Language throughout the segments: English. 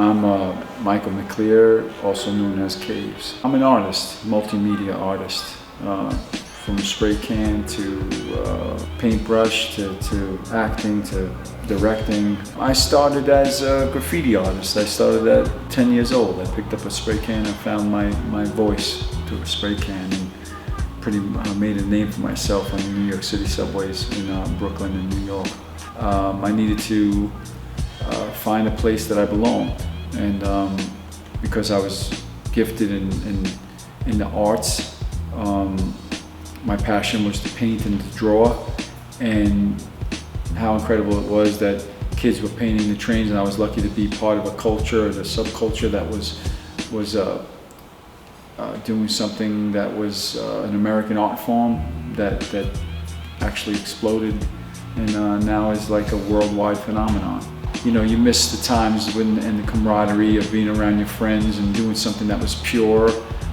I'm Michael McClear, also known as Kaves. I'm an artist, multimedia artist, from spray can to paintbrush to acting to directing. I started as a graffiti artist. I started at 10 years old. I picked up a spray can and found my voice through a spray can, and pretty made a name for myself on the New York City subways in Brooklyn and New York. I needed to find a place that I belonged, and because I was gifted in the arts, my passion was to paint and to draw, and how incredible it was that kids were painting the trains, and I was lucky to be part of a culture, the subculture that was doing something that was an American art form that actually exploded and now is like a worldwide phenomenon. You know, you miss the times when, and the camaraderie of being around your friends and doing something that was pure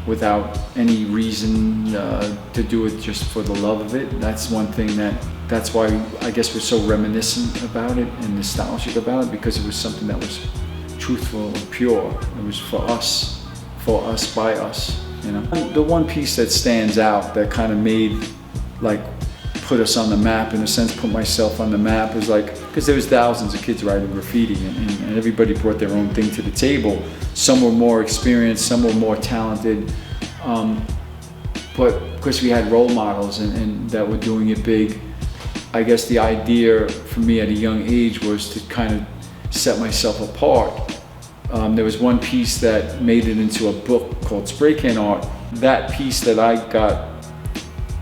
without any reason to do it just for the love of it. That's one thing that's why I guess we're so reminiscent about it and nostalgic about it, because it was something that was truthful and pure. It was for us, by us, you know. The one piece that stands out that kind of put us on the map, in a sense, put myself on the map, is because there was thousands of kids writing graffiti, and everybody brought their own thing to the table. Some were more experienced, some were more talented, but because we had role models and that were doing it big, I guess the idea for me at a young age was to kind of set myself apart. There was one piece that made it into a book called Spray Can Art. That piece that I got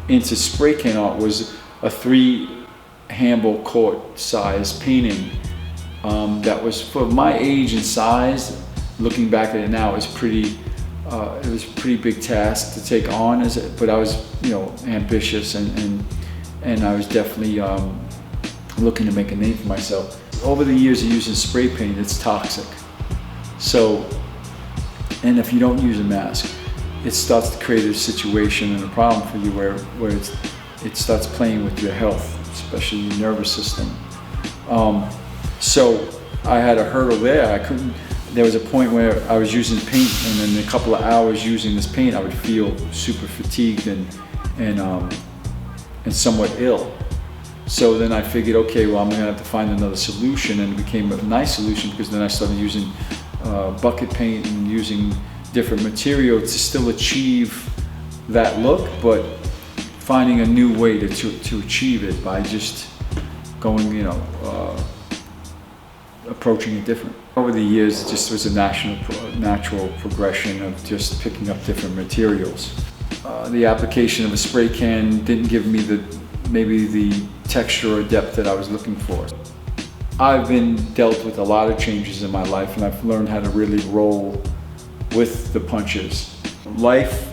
into spray can art was a 3 handball court size painting that was, for my age and size, looking back at it now, it was a pretty big task to take on, but I was, you know, ambitious and I was definitely looking to make a name for myself. Over the years of using spray paint, it's toxic. So, and if you don't use a mask, it starts to create a situation and a problem for you where it starts playing with your health, especially your nervous system. So I had a hurdle there. There was a point where I was using paint, and in a couple of hours using this paint, I would feel super fatigued and somewhat ill. So then I figured, okay, well, I'm gonna have to find another solution, and it became a nice solution because then I started using bucket paint and using different material to still achieve that look, but finding a new way to achieve it by just going, you know, approaching it different. Over the years, it just was a natural progression of just picking up different materials. The application of a spray can didn't give me maybe the texture or depth that I was looking for. I've been dealt with a lot of changes in my life, and I've learned how to really roll with the punches. Life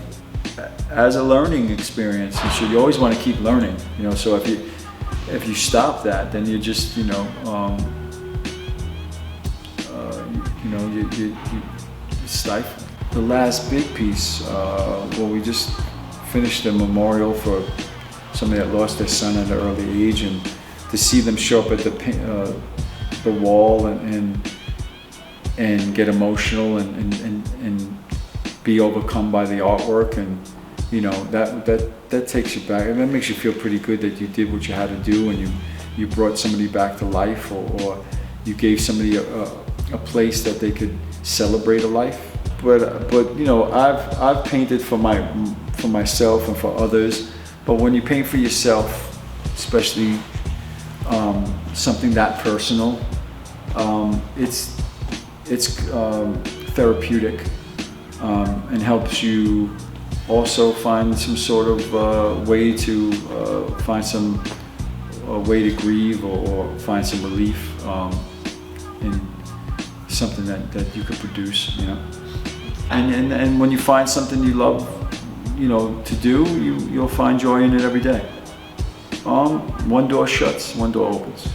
as a learning experience, and so you always want to keep learning, you know. So if you stop that, then you just, you stifle. The last big piece, well, we just finished a memorial for somebody that lost their son at an early age, and to see them show up at the wall and get emotional and be overcome by the artwork, and you know, that takes you back, and that makes you feel pretty good that you did what you had to do, and you brought somebody back to life, or you gave somebody a place that they could celebrate a life. But you know, I've painted for myself and for others, but when you paint for yourself, especially something that personal, it's therapeutic, and helps you also find some sort of way to find some way to grieve, or find some relief in something that you could produce, you know. And when you find something you love, you know, to do, you'll find joy in it every day. One door shuts, one door opens.